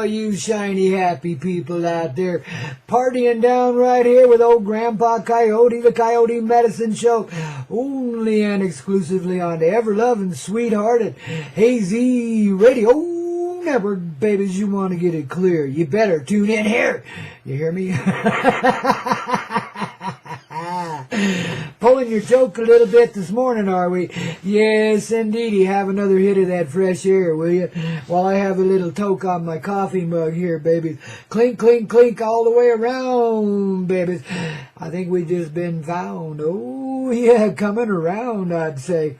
you shiny, happy people out there, partying down right here with old Grandpa Coyote, the Coyote Medicine Show, only and exclusively on the ever-loving, sweethearted, hazy radio network, babies. You want to get it clear, you better tune in here. You hear me? Pulling your joke a little bit this morning, are we? Yes, indeedy. Have another hit of that fresh air, will you? While I have a little toke on my coffee mug here, babies. Clink, clink, clink all the way around, babies. I think we just been found. Oh, yeah, coming around, I'd say.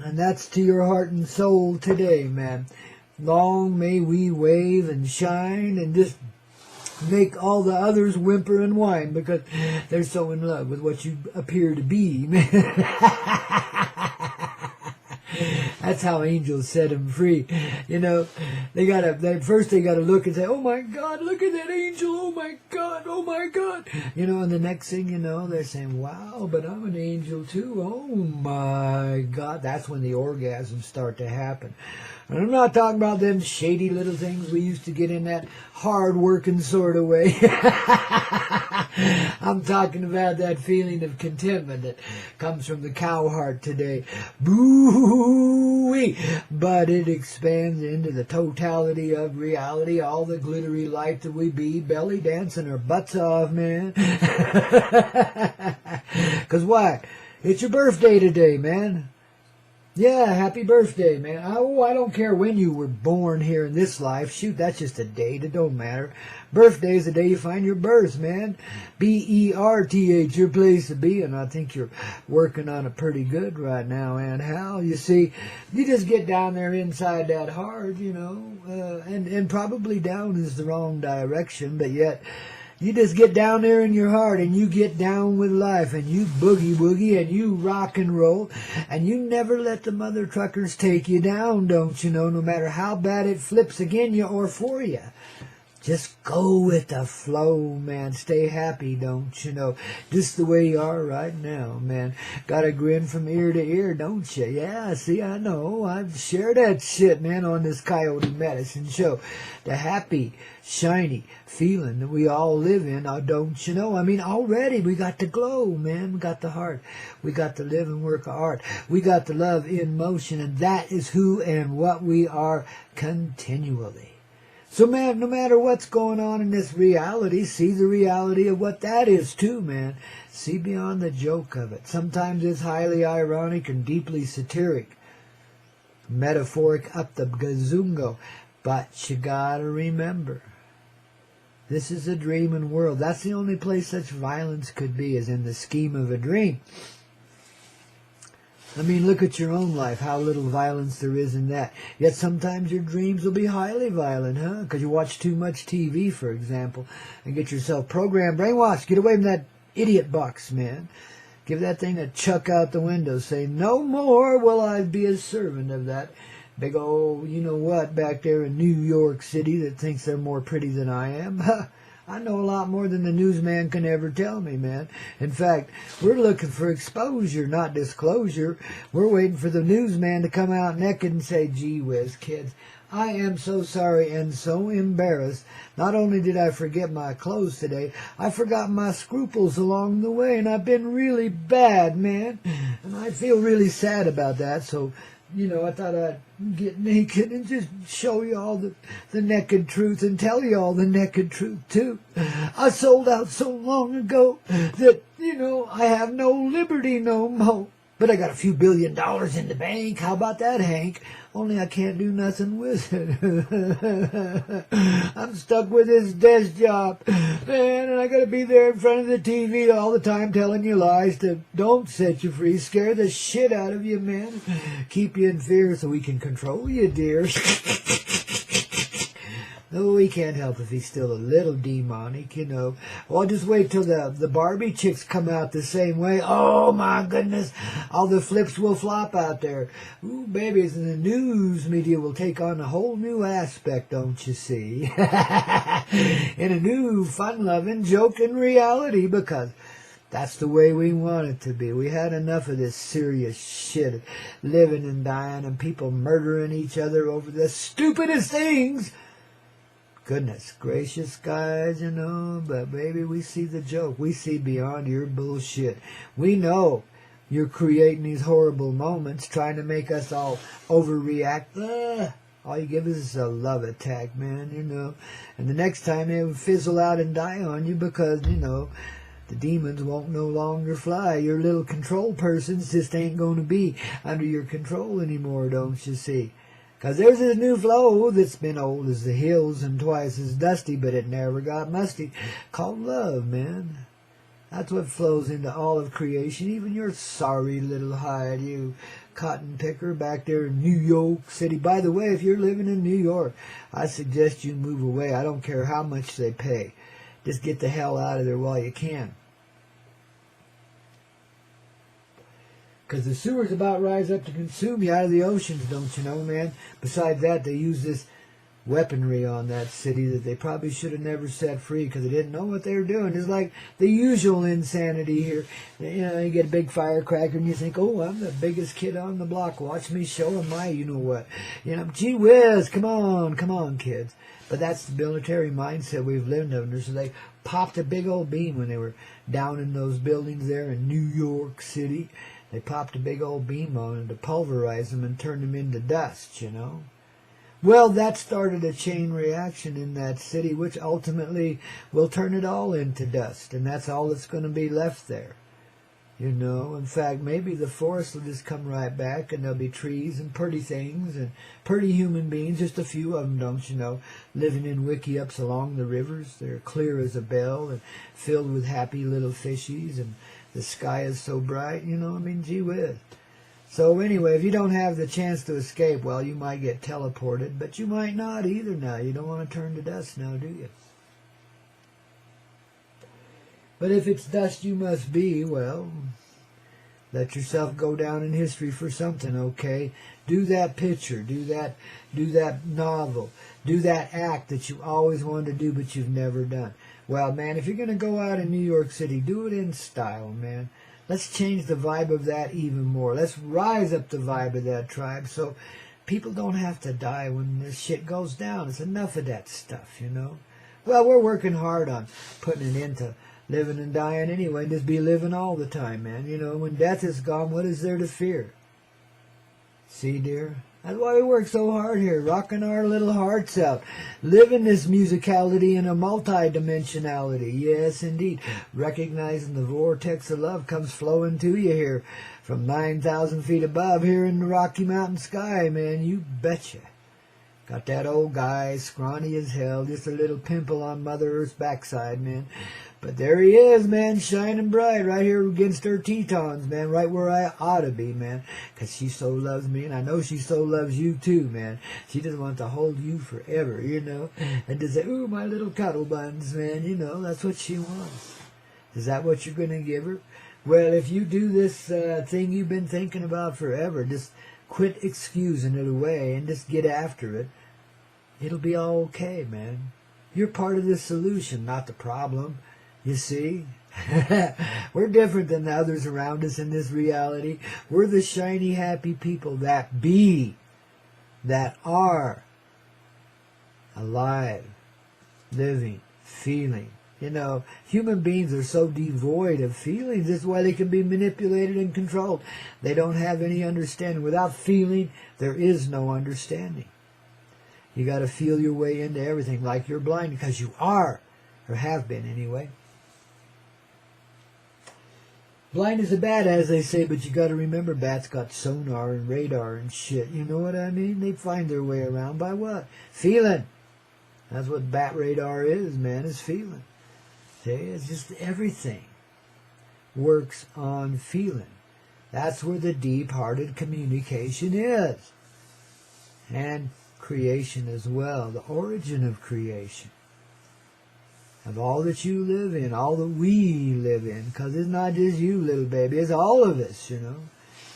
And that's to your heart and soul today, man. Long may we wave and shine and just make all the others whimper and whine because they're so in love with what you appear to be, man. That's how angels set them free. You know, first they gotta look and say, oh my God, look at that angel, oh my God, oh my God. You know, and the next thing you know, they're saying, wow, but I'm an angel too, oh my God. That's when the orgasms start to happen. And I'm not talking about them shady little things we used to get in that hard-working sort of way. I'm talking about that feeling of contentment that comes from the cow heart today. Boo-wee! But it expands into the totality of reality, all the glittery light that we be, belly dancing our butts off, man. 'Cause why? It's your birthday today, man. Yeah, happy birthday, man. Oh, I don't care when you were born here in this life. Shoot, that's just a date. It don't matter. Birthday is the day you find your birth, man. B-E-R-T-H, your place to be. And I think you're working on it pretty good right now, Aunt Hal. You see, you just get down there inside that heart, you know, and probably down is the wrong direction, but yet you just get down there in your heart and you get down with life and you boogie woogie and you rock and roll and you never let the mother truckers take you down, don't you know, no matter how bad it flips again you or for you. Just go with the flow, man. Stay happy, don't you know? Just the way you are right now, man. Got a grin from ear to ear, don't you? Yeah, see, I know. I've shared that shit, man, on this Coyote Medicine Show. The happy, shiny feeling that we all live in, don't you know? I mean, already we got the glow, man. We got the heart. We got the live and work of art. We got the love in motion, and that is who and what we are continually. So, man, no matter what's going on in this reality, see the reality of what that is, too, man. See beyond the joke of it. Sometimes it's highly ironic and deeply satiric. Metaphoric up the gazungo. But you gotta remember, this is a dreaming world. That's the only place such violence could be, is in the scheme of a dream. I mean, look at your own life, how little violence there is in that. Yet sometimes your dreams will be highly violent, huh? Because you watch too much TV, for example, and get yourself programmed, brainwashed. Get away from that idiot box, man. Give that thing a chuck out the window. Say, no more will I be a servant of that big old, you know what, back there in New York City that thinks they're more pretty than I am. I know a lot more than the newsman can ever tell me, man. In fact, we're looking for exposure, not disclosure. We're waiting for the newsman to come out naked and say, gee whiz, kids, I am so sorry and so embarrassed. Not only did I forget my clothes today, I forgot my scruples along the way, and I've been really bad, man. And I feel really sad about that, so you know, I thought I'd get naked and just show you all the naked truth and tell you all the naked truth, too. I sold out so long ago that, you know, I have no liberty no more. But I got a few $1 billion in the bank. How about that, Hank? Only I can't do nothing with it. I'm stuck with this desk job, man, and I got to be there in front of the TV all the time telling you lies that don't set you free. Scare the shit out of you, man. Keep you in fear so we can control you, dear. No, he can't help if he's still a little demonic, you know. Well, just wait till the Barbie chicks come out the same way. Oh, my goodness. All the flips will flop out there. Ooh, babies, and the news media will take on a whole new aspect, don't you see? In a new, fun-loving, joking reality, because That's the way we want it to be. We had enough of this serious shit, living and dying and people murdering each other over the stupidest things. Goodness gracious, guys, you know, but baby, we see the joke. We see beyond your bullshit. We know you're creating these horrible moments, trying to make us all overreact. All you give us is a love attack, man, you know. And the next time they will fizzle out and die on you because, you know, the demons won't no longer fly. Your little control persons just ain't going to be under your control anymore, don't you see? Because there's this new flow that's been old as the hills and twice as dusty, but it never got musty, called love, man. That's what flows into all of creation, even your sorry little hide, you cotton picker back there in New York City. By the way, if you're living in New York, I suggest you move away. I don't care how much they pay. Just get the hell out of there while you can. Because the sewer's about to rise up to consume you out of the oceans, don't you know, man? Besides that, they use this weaponry on that city that they probably should have never set free because they didn't know what they were doing. It's like the usual insanity here. You know, you get a big firecracker and you think, oh, I'm the biggest kid on the block. Watch me show them my you-know-what. You know, gee whiz, come on, kids. But that's the military mindset we've lived under. So they popped a big old beam when they were down in those buildings there in New York City. They popped a big old beam on them to pulverize them and turn them into dust, you know. Well, that started a chain reaction in that city, which ultimately will turn it all into dust. And that's all that's going to be left there. You know, in fact, maybe the forest will just come right back and there'll be trees and pretty things and pretty human beings, just a few of them, don't you know, living in wickiups along the rivers. They're clear as a bell and filled with happy little fishies and the sky is so bright, you know, I mean, gee whiz. So anyway, if you don't have the chance to escape, well, you might get teleported, but you might not either now. You don't want to turn to dust now, do you? But if it's dust you must be, well, let yourself go down in history for something, okay? Do that picture, do that novel, do that act that you always wanted to do but you've never done. Well, man, if you're going to go out in New York City, do it in style, man. Let's change the vibe of that even more. Let's rise up the vibe of that tribe so people don't have to die when this shit goes down. It's enough of that stuff, you know? Well, we're working hard on putting an end to living and dying anyway. Just be living all the time, man. You know, when death is gone, what is there to fear? See, dear? That's why we work so hard here, rocking our little hearts out, living this musicality in a multi-dimensionality. Yes, indeed. Recognizing the vortex of love comes flowing to you here from 9,000 feet above here in the Rocky Mountain sky, man. You betcha. Got that old guy, scrawny as hell, just a little pimple on Mother Earth's backside, man. But there he is, man, shining bright right here against her Tetons, man, right where I ought to be, man, because she so loves me, and I know she so loves you too, man. She just wants to hold you forever, you know, and to say, ooh, my little cuddle buns, man, you know, that's what she wants. Is that what you're going to give her? Well, if you do this thing you've been thinking about forever, just quit excusing it away and just get after it, it'll be all okay, man. You're part of the solution, not the problem. You see? We're different than the others around us in this reality. We're the shiny, happy people that be, that are alive, living, feeling. You know, human beings are so devoid of feelings. That's why they can be manipulated and controlled. They don't have any understanding. Without feeling, there is no understanding. You got to feel your way into everything like you're blind, because you are, or have been anyway. Blind as a bat, as they say, but you got to remember, bats got sonar and radar and shit. You know what I mean? They find their way around by what? Feeling. That's what bat radar is, man, is feeling. See, it's just everything works on feeling. That's where the deep-hearted communication is. And creation as well, the origin of creation. Of all that you live in, all that we live in, because it's not just you, little baby, it's all of us, you know.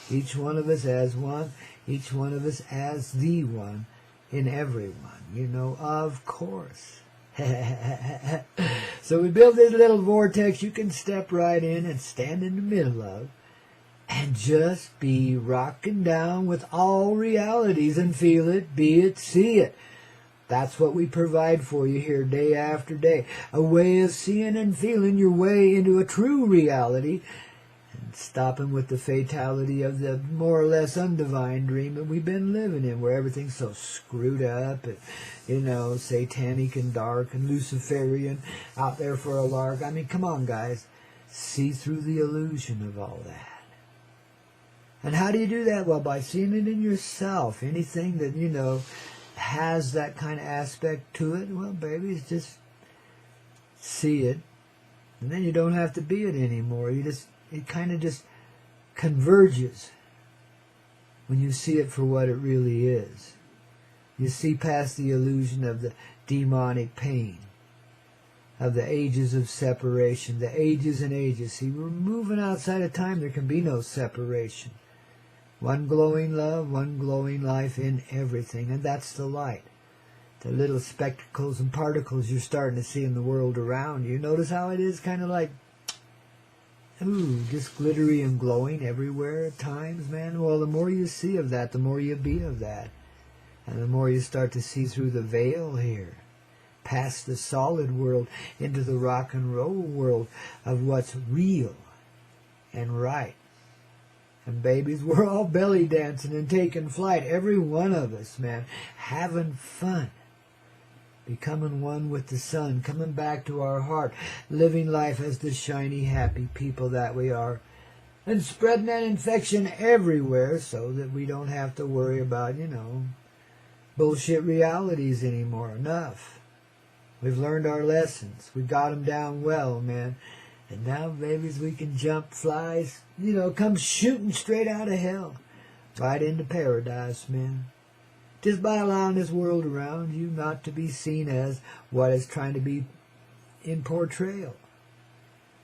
Each one of us as one, each one of us as the one in everyone, you know, of course. So we build this little vortex you can step right in and stand in the middle of and just be rocking down with all realities and feel it, be it, see it. That's what we provide for you here day after day. A way of seeing and feeling your way into a true reality and stopping with the fatality of the more or less undivine dream that we've been living in, where everything's so screwed up and, satanic and dark and Luciferian out there for a lark. I mean, come on, guys. See through the illusion of all that. And how do you do that? Well, by seeing it in yourself. Anything that, has that kind of aspect to it, well, baby, just see it. And then you don't have to be it anymore. It kind of just converges when you see it for what it really is. You see past the illusion of the demonic pain, of the ages of separation, the ages and ages. See, we're moving outside of time. There can be no separation. One glowing love, one glowing life in everything, and that's the light. The little spectacles and particles you're starting to see in the world around you. Notice how it is kind of like, just glittery and glowing everywhere at times, man. Well, the more you see of that, the more you be of that. And the more you start to see through the veil here, past the solid world into the rock and roll world of what's real and right. And babies, we're all belly dancing and taking flight, every one of us, man, having fun, becoming one with the sun, coming back to our heart, living life as the shiny, happy people that we are, and spreading that infection everywhere so that we don't have to worry about, bullshit realities anymore. Enough. We've learned our lessons. We got them down well, man. And now, babies, we can jump, fly, come shooting straight out of hell. Right into paradise, man. Just by allowing this world around you not to be seen as what it's trying to be in portrayal.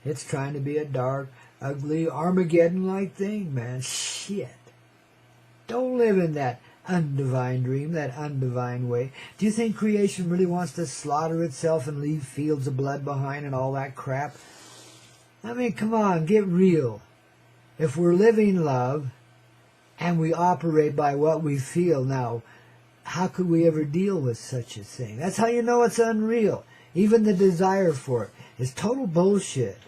It's trying to be a dark, ugly, Armageddon-like thing, man. Shit. Don't live in that undivine dream, that undivine way. Do you think creation really wants to slaughter itself and leave fields of blood behind and all that crap? I mean, come on, get real. If we're living love and we operate by what we feel now, how could we ever deal with such a thing? That's how you know it's unreal. Even the desire for it is total bullshit.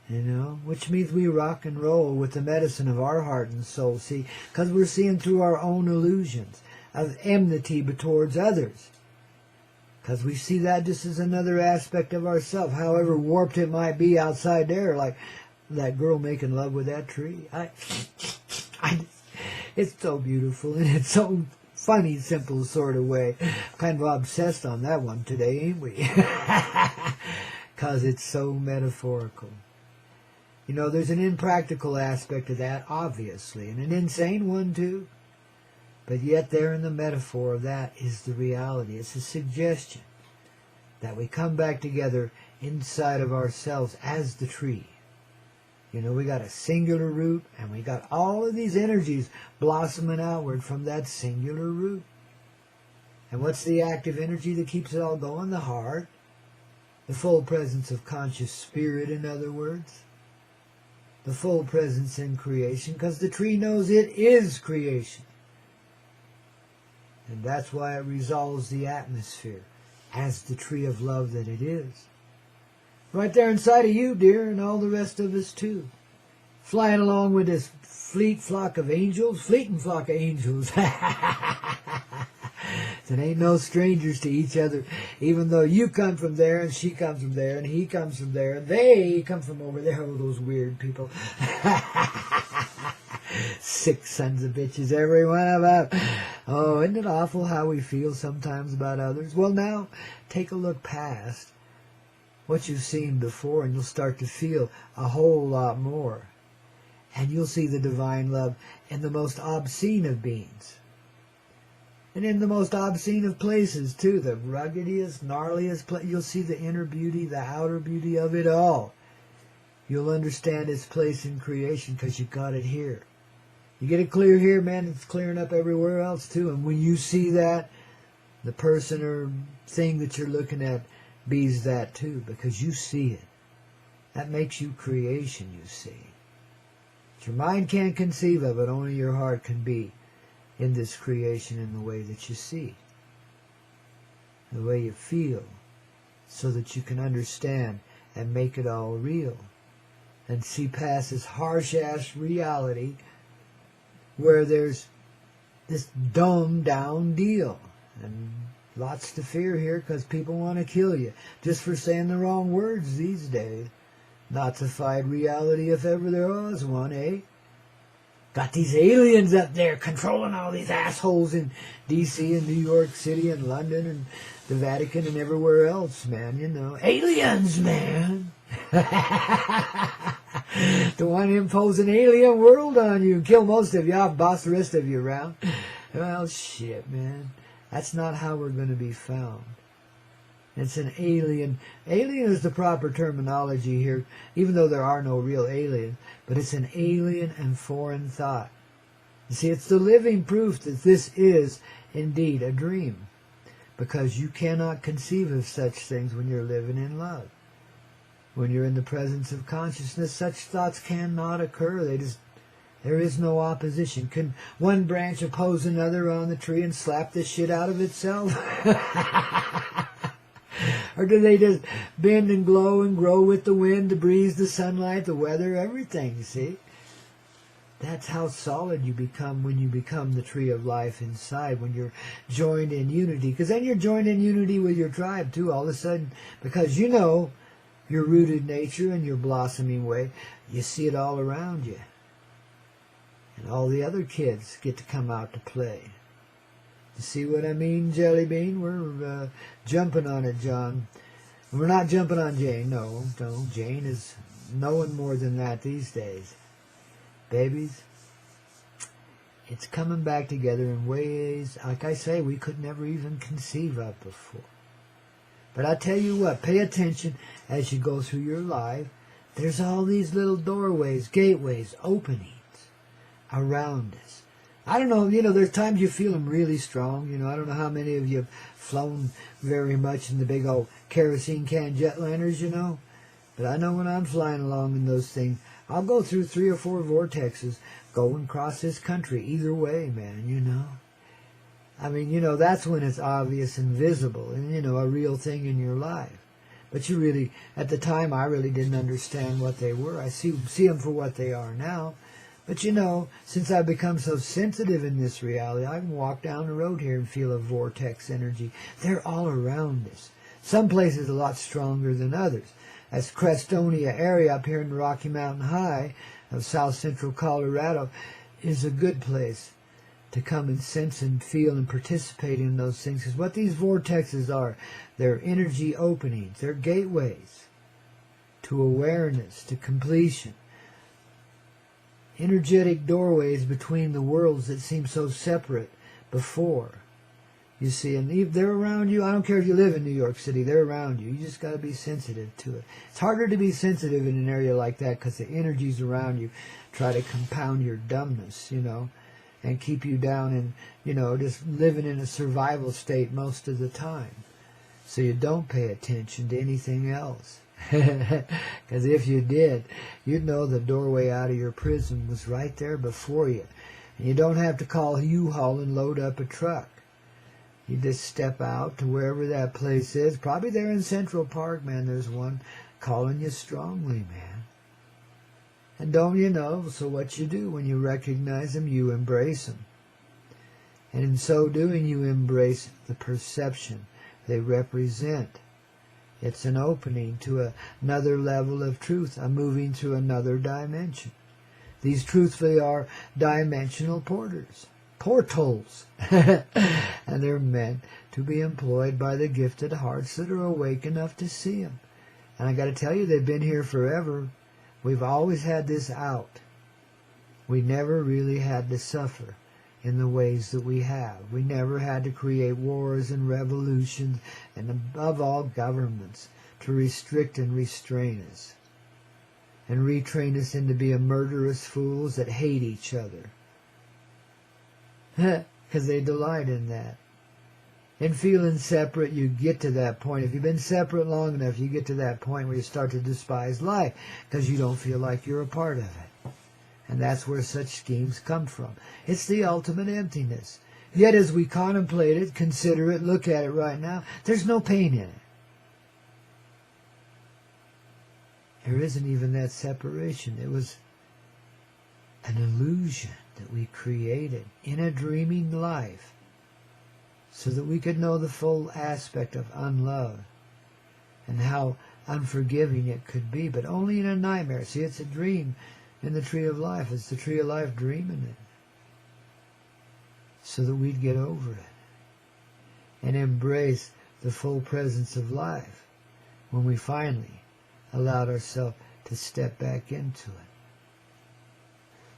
Which means we rock and roll with the medicine of our heart and soul, see, because we're seeing through our own illusions of enmity towards others. Because we see that just as another aspect of ourselves, however warped it might be outside there, like that girl making love with that tree. It's so beautiful in its own funny, simple sort of way. Kind of obsessed on that one today, ain't we? Because it's so metaphorical. There's an impractical aspect of that, obviously, and an insane one, too. But yet there in the metaphor of that is the reality. It's a suggestion that we come back together inside of ourselves as the tree. We got a singular root, and we got all of these energies blossoming outward from that singular root. And what's the active energy that keeps it all going? The heart. The full presence of conscious spirit, in other words. The full presence in creation, because the tree knows it is creation. And that's why it resolves the atmosphere as the tree of love that it is. Right there inside of you, dear, and all the rest of us too. Flying along with this fleeting flock of angels. That ain't no strangers to each other, even though you come from there, and she comes from there, and he comes from there, and they come from over there. Oh, those weird people. Sick sons of bitches, every one of them. Oh, isn't it awful how we feel sometimes about others? Well, now, take a look past what you've seen before, and you'll start to feel a whole lot more. And you'll see the divine love in the most obscene of beings. And in the most obscene of places, too. The ruggediest, gnarliest place. You'll see the inner beauty, the outer beauty of it all. You'll understand its place in creation because you got it here. You get it clear here, man, it's clearing up everywhere else, too. And when you see that, the person or thing that you're looking at be's that too, because you see it. That makes you creation, you see. Your mind can't conceive of it, only your heart can be in this creation in the way that you see, the way you feel, so that you can understand and make it all real and see past this harsh-ass reality where there's this dumbed-down deal. And lots to fear here because people want to kill you just for saying the wrong words these days. Notified reality if ever there was one, eh? Got these aliens up there controlling all these assholes in D.C. and New York City and London and the Vatican and everywhere else, man, you know. Aliens, man! The one impose an alien world on you and kill most of you, I'll boss the rest of you around. Well, shit, man. That's not how we're going to be found. It's an alien. Alien is the proper terminology here, even though there are no real aliens. But it's an alien and foreign thought. You see, it's the living proof that this is indeed a dream. Because you cannot conceive of such things when you're living in love. When you're in the presence of consciousness, such thoughts cannot occur. There is no opposition. Can one branch oppose another on the tree and slap the shit out of itself? Or do they just bend and glow and grow with the wind, the breeze, the sunlight, the weather, everything, see? That's how solid you become when you become the tree of life inside, when you're joined in unity. Because then you're joined in unity with your tribe, too, all of a sudden. Because you know your rooted nature and your blossoming way. You see it all around you. And all the other kids get to come out to play. You see what I mean, Jelly Bean? We're jumping on it, John. We're not jumping on Jane. No. Jane is knowing more than that these days. Babies, it's coming back together in ways, like I say, we could never even conceive of before. But I tell you what, pay attention as you go through your life. There's all these little doorways, gateways, openings around us. I don't know, there's times you feel them really strong. I don't know how many of you have flown very much in the big old kerosene can jetliners, But I know when I'm flying along in those things, I'll go through 3 or 4 vortexes going across this country either way, man, I mean, that's when it's obvious and visible and, a real thing in your life. But you really, at the time, I really didn't understand what they were. I see them for what they are now. But since I've become so sensitive in this reality, I can walk down the road here and feel a vortex energy. They're all around us. Some places a lot stronger than others. As Crestonia area up here in the Rocky Mountain High of south central Colorado is a good place to come and sense and feel and participate in those things. Because what these vortexes are, they're energy openings. They're gateways to awareness, to completion. Energetic doorways between the worlds that seem so separate before. You see, and they're around you. I don't care if you live in New York City, they're around you. You just got to be sensitive to it. It's harder to be sensitive in an area like that because the energies around you try to compound your dumbness, and keep you down and, just living in a survival state most of the time. So you don't pay attention to anything else. Because if you did, you'd know the doorway out of your prison was right there before you. And you don't have to call U-Haul and load up a truck. You just step out to wherever that place is. Probably there in Central Park, man, there's one calling you strongly, man. And don't you know, so what you do when you recognize them, you embrace them. And in so doing, you embrace the perception they represent. It's an opening to another level of truth, a moving through another dimension. These truthfully are dimensional portals. And they're meant to be employed by the gifted hearts that are awake enough to see them. And I got to tell you, they've been here forever. We've always had this out. We never really had to suffer in the ways that we have. We never had to create wars and revolutions, and above all, governments, to restrict and restrain us, and retrain us into being murderous fools that hate each other. Because they delight in that. and feeling separate, you get to that point. If you've been separate long enough, you get to that point where you start to despise life because you don't feel like you're a part of it. And that's where such schemes come from. It's the ultimate emptiness. Yet as we contemplate it, consider it, look at it right now, there's no pain in it. There isn't even that separation. It was an illusion that we created in a dreaming life so that we could know the full aspect of unlove and how unforgiving it could be, but only in a nightmare. See, it's a dream in the tree of life. It's the tree of life dreaming it so that we'd get over it and embrace the full presence of life when we finally allowed ourselves to step back into it.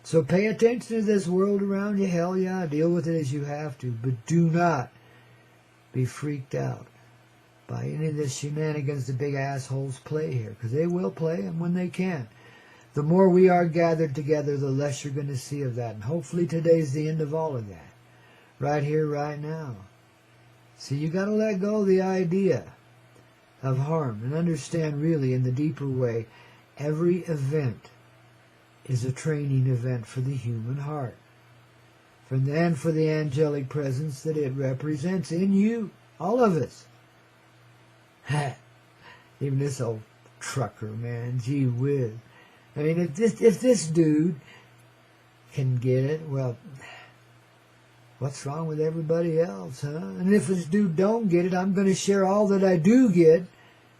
So pay attention to this world around you. Hell yeah, deal with it as you have to, but do not be freaked out by any of this shenanigans the big assholes play here, because they will play them when they can. The more we are gathered together, the less you're going to see of that. And hopefully today's the end of all of that. Right here, right now. See, you got to let go of the idea of harm and understand really in the deeper way, every event is a training event for the human heart. And for the angelic presence that it represents in you. All of us. Even this old trucker, man. Gee whiz. I mean, if this dude can get it, well, what's wrong with everybody else, huh? And if this dude don't get it, I'm going to share all that I do get.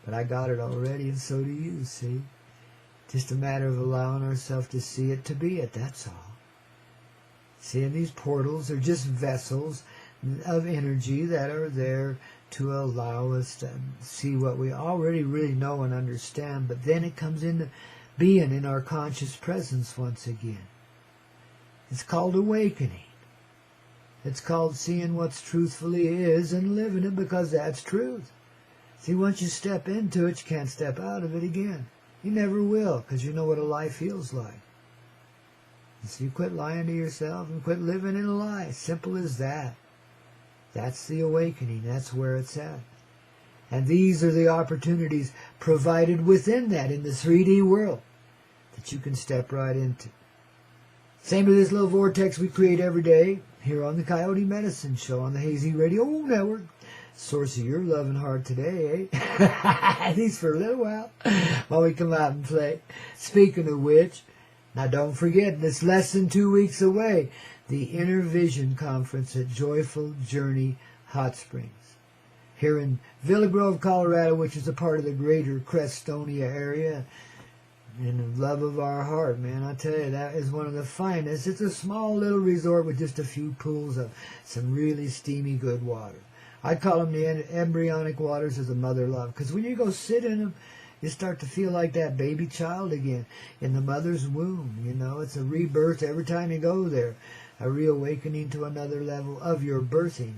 But I got it already, and so do you, see? Just a matter of allowing ourselves to see it to be it, that's all. See, and these portals are just vessels of energy that are there to allow us to see what we already really know and understand, but then it comes into being in our conscious presence once again. It's called awakening. It's called seeing what's truthfully is and living it because that's truth. See, once you step into it, you can't step out of it again. You never will, because you know what a lie feels like. And so you quit lying to yourself and quit living in a lie. Simple as that. That's the awakening. That's where it's at. And these are the opportunities provided within that in the 3D world that you can step right into. Same with this little vortex we create every day here on the Coyote Medicine Show on the Hazy Radio Network. Source of your loving heart today, eh? At least for a little while we come out and play. Speaking of which, now don't forget, it's less than 2 weeks away, the Inner Vision Conference at Joyful Journey Hot Springs. Here in Villa Grove, Colorado, which is a part of the greater Crestonia area. And the love of our heart, man, I tell you, that is one of the finest. It's a small little resort with just a few pools of some really steamy good water. I call them the embryonic waters of the mother love, because when you go sit in them, you start to feel like that baby child again in the mother's womb. You know, it's a rebirth every time you go there, a reawakening to another level of your birthing,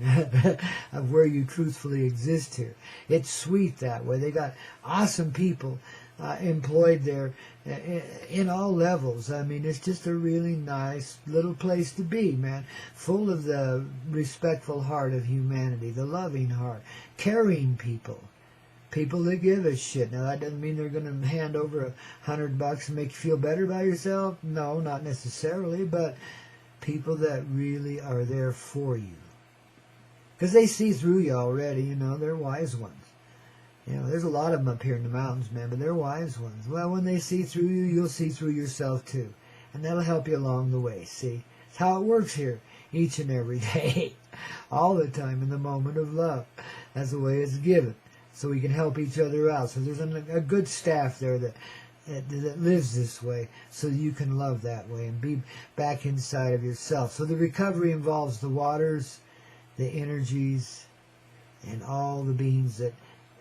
of where you truthfully exist here. It's sweet that way. They got awesome people employed there in all levels. I mean, it's just a really nice little place to be, man. Full of the respectful heart of humanity, the loving heart, caring people. People that give a shit. Now, that doesn't mean they're going to hand over $100 and make you feel better about yourself. No, not necessarily, but people that really are there for you. Because they see through you already, you know, they're wise ones. You know, there's a lot of them up here in the mountains, man, but they're wise ones. Well, when they see through you, you'll see through yourself, too. And that'll help you along the way, see? It's how it works here, each and every day, all the time in the moment of love. That's the way it's given, so we can help each other out. So there's a good staff there that lives this way, so you can love that way and be back inside of yourself. So the recovery involves the waters, the energies, and all the beings that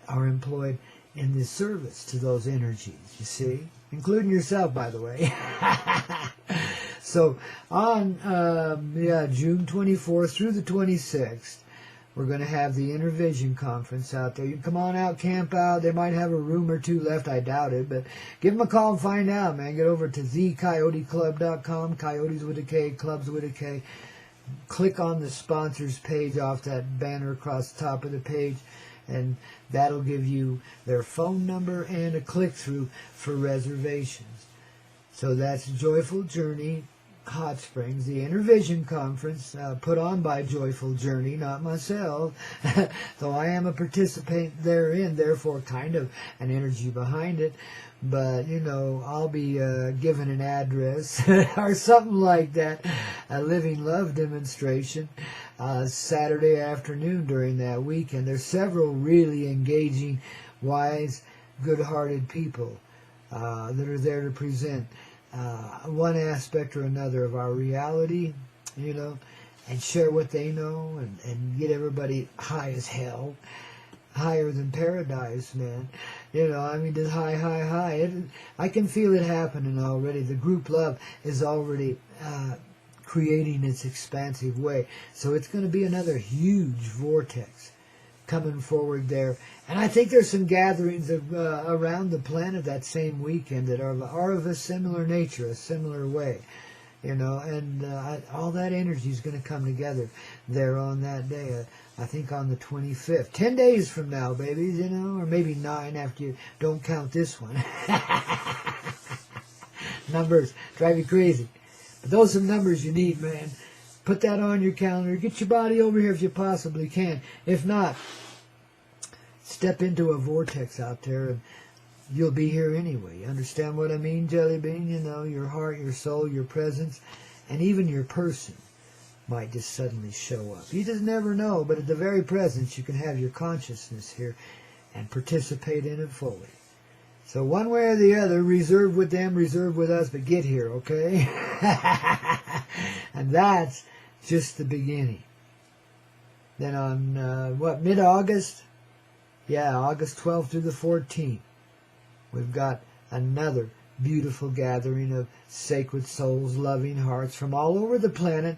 are employed in this service to those energies, you see, including yourself, by the way. So on June 24th through the 26th, we're going to have the Inner Vision Conference out there. You can come on out, camp out. They might have a room or two left. I doubt it, but give them a call and find out, man. Get over to thecoyoteclub.com, coyotes with a K, clubs with a K. click on the sponsors page off that banner across the top of the page, and that'll give you their phone number and a click-through for reservations. So that's Joyful Journey Hot Springs, the Intervision Conference, put on by Joyful Journey, not myself, though I am a participant therein, therefore kind of an energy behind it. But, you know, I'll be given an address or something like that, a Living Love demonstration, Saturday afternoon during that weekend. There's several really engaging, wise, good-hearted people that are there to present one aspect or another of our reality, you know, and share what they know, and get everybody high as hell, higher than paradise, man. You know, I mean, just high. I can feel it happening already. The group love is already creating its expansive way. So it's going to be another huge vortex coming forward there. And I think there's some gatherings around the planet that same weekend that are of a similar nature, a similar way, you know, and all that energy is going to come together there on that day. I think on the 25th, 10 days from now, babies, you know, or maybe 9 after you don't count this one. Numbers drive you crazy. But those are numbers you need, man. Put that on your calendar. Get your body over here if you possibly can. If not, step into a vortex out there and you'll be here anyway. You understand what I mean, Jelly Bean? You know, your heart, your soul, your presence, and even your person might just suddenly show up. You just never know, but at the very presence, you can have your consciousness here and participate in it fully. So one way or the other, reserve with them, reserve with us, but get here, okay? And that's just the beginning. Then on, mid-August? Yeah, August 12th through the 14th, we've got another beautiful gathering of sacred souls, loving hearts from all over the planet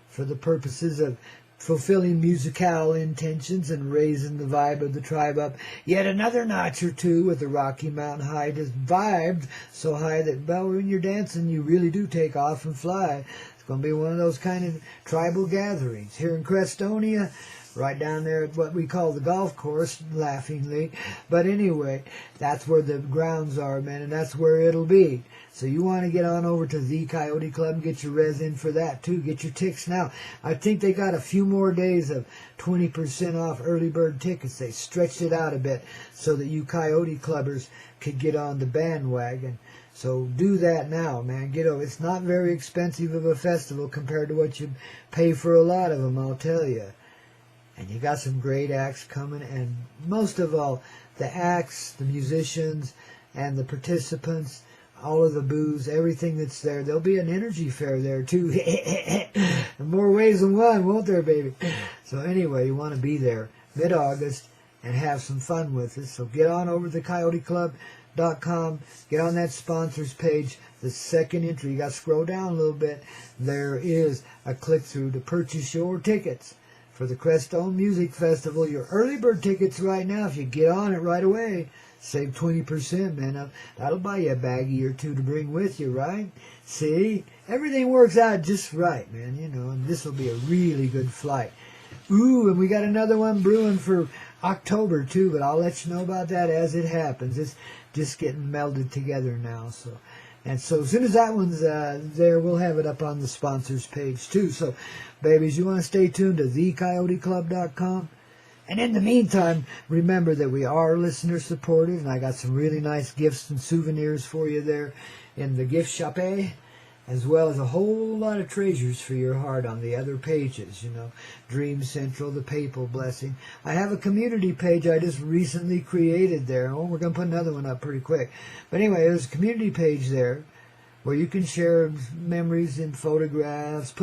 for the purposes of fulfilling musical intentions and raising the vibe of the tribe up yet another notch or two with the Rocky Mountain High, just vibed so high that, well, when you're dancing, you really do take off and fly. It's going to be one of those kind of tribal gatherings here in Crestonia, right down there at what we call the golf course, laughingly. But anyway, that's where the grounds are, man, and that's where it'll be. So you want to get on over to the Coyote Club and get your res in for that, too. Get your ticks now. I think they got a few more days of 20% off early bird tickets. They stretched it out a bit so that you Coyote Clubbers could get on the bandwagon. So do that now, man. Get over. It's not very expensive of a festival compared to what you pay for a lot of them, I'll tell you. And you got some great acts coming, and most of all, the acts, the musicians, and the participants, all of the booze, everything that's there. There'll be an energy fair there, too. In more ways than one, won't there, baby? So anyway, you want to be there mid-August and have some fun with us. So get on over to coyoteclub.com. Get on that sponsors page. The second entry, you got to scroll down a little bit. There is a click-through to purchase your tickets for the Crestone Music Festival. Your early bird tickets right now, if you get on it right away, save 20%, man. That'll buy you a baggie or two to bring with you, right? See? Everything works out just right, man, you know, and this will be a really good flight. Ooh, and we got another one brewing for October, too, but I'll let you know about that as it happens. It's just getting melded together now, so. And so as soon as that one's there, we'll have it up on the sponsors page, too. So, babies, you want to stay tuned to thecoyoteclub.com. And in the meantime, remember that we are listener-supported, and I got some really nice gifts and souvenirs for you there in the gift shop, as well as a whole lot of treasures for your heart on the other pages, you know, Dream Central, the Papal Blessing. I have a community page I just recently created there. Oh, we're going to put another one up pretty quick. But anyway, there's a community page there where you can share memories and photographs.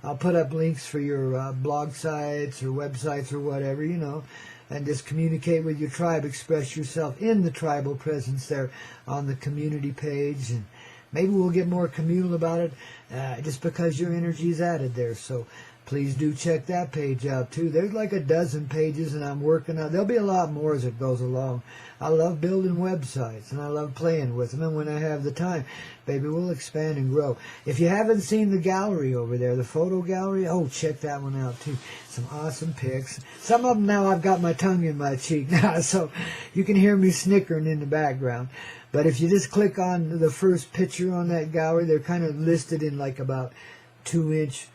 I'll put up links for your blog sites or websites or whatever, you know, and just communicate with your tribe, express yourself in the tribal presence there on the community page. And maybe we'll get more communal about it just because your energy is added there. So please do check that page out too. There's like a dozen pages, and I'm working on. There'll be a lot more as it goes along. I love building websites, and I love playing with them. And when I have the time, baby, we'll expand and grow. If you haven't seen the gallery over there, the photo gallery, oh, check that one out too. Some awesome pics. Some of them now I've got my tongue in my cheek now, so you can hear me snickering in the background. But if you just click on the first picture on that gallery, they're kind of listed in like about 2-inch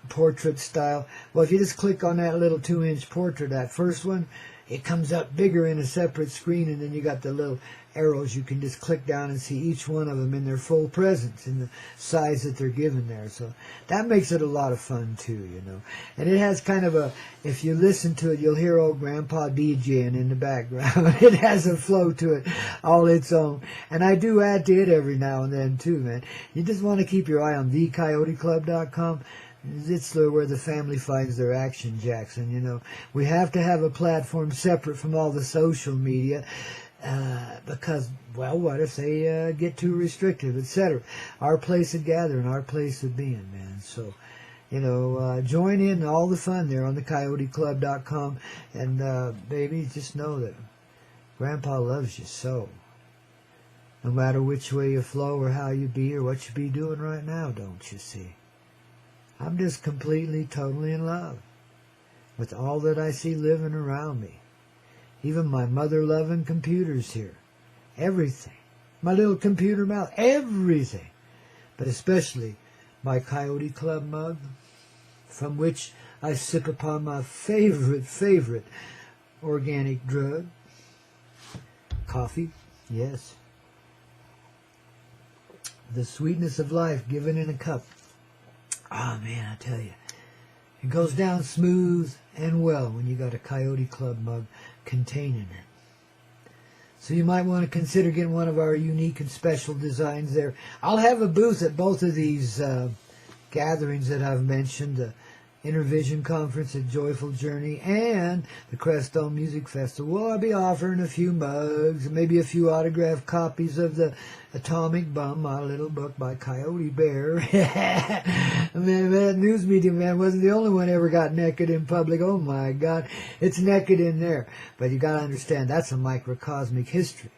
portrait style. Well, if you just click on that little 2-inch portrait, that first one, it comes up bigger in a separate screen, and then you got the little arrows. You can just click down and see each one of them in their full presence in the size that they're given there. So that makes it a lot of fun too, you know. And it has kind of a, if you listen to it, you'll hear old Grandpa DJing in the background. It has a flow to it all its own. And I do add to it every now and then too, man. You just want to keep your eye on thecoyoteclub.com. It's where the family finds their action, Jackson, you know. We have to have a platform separate from all the social media because, well, what if they get too restrictive, etc. Our place of gathering, our place of being, man. So, you know, join in all the fun there on thecoyoteclub.com. And, baby, just know that Grandpa loves you so. No matter which way you flow or how you be or what you be doing right now, don't you see? I'm just completely, totally in love with all that I see living around me. Even my mother-loving computers here. Everything. My little computer mouth. Everything. But especially my Coyote Club mug, from which I sip upon my favorite organic drug. Coffee. Yes. The sweetness of life given in a cup. Ah, man, I tell you, it goes down smooth and well when you got a Coyote Club mug containing it. So you might want to consider getting one of our unique and special designs there. I'll have a booth at both of these gatherings that I've mentioned, the Intervision Conference at Joyful Journey and the Crestone Music Festival. Well, I'll be offering a few mugs, maybe a few autographed copies of the Atomic Bum, my little book by Coyote Bear. Man, that news media man wasn't the only one ever got naked in public. Oh my God, it's naked in there. But you got to understand, that's a microcosmic history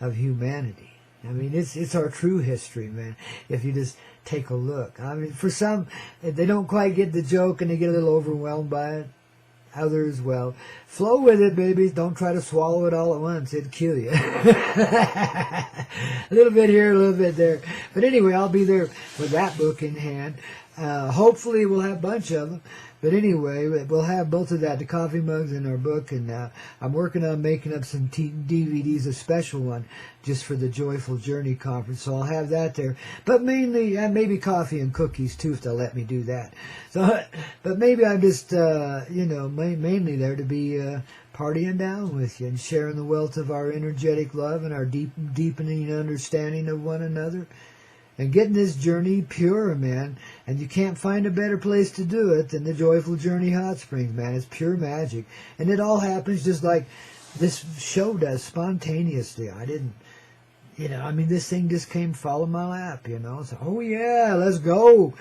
of humanity. I mean, it's our true history, man, if you just take a look. I mean, for some, they don't quite get the joke and they get a little overwhelmed by it. Others, well, flow with it, babies. Don't try to swallow it all at once. It'd kill you. A little bit here, a little bit there. But anyway, I'll be there with that book in hand. Hopefully we'll have a bunch of them. But anyway, we'll have both of that, the coffee mugs and our book. And I'm working on making up some DVDs, a special one, just for the Joyful Journey Conference. So I'll have that there. But mainly, maybe coffee and cookies, too, if they'll let me do that. So, but maybe I'm just, you know, mainly there to be partying down with you and sharing the wealth of our energetic love and our deepening understanding of one another. And getting this journey pure, man. And you can't find a better place to do it than the Joyful Journey Hot Springs, man. It's pure magic. And it all happens just like this show does, spontaneously. I didn't, you know, I mean, this thing just came fall in my lap, you know. So, oh yeah, let's go.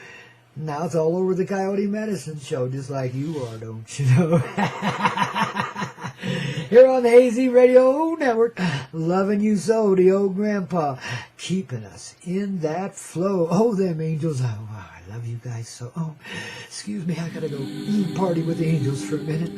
Now it's all over the Coyote Medicine Show, just like you are, don't you know? Here on the AZ Radio Network, loving you so, the old grandpa, keeping us in that flow. Oh, them angels, oh, I love you guys so. Oh, excuse me, I gotta go party with the angels for a minute.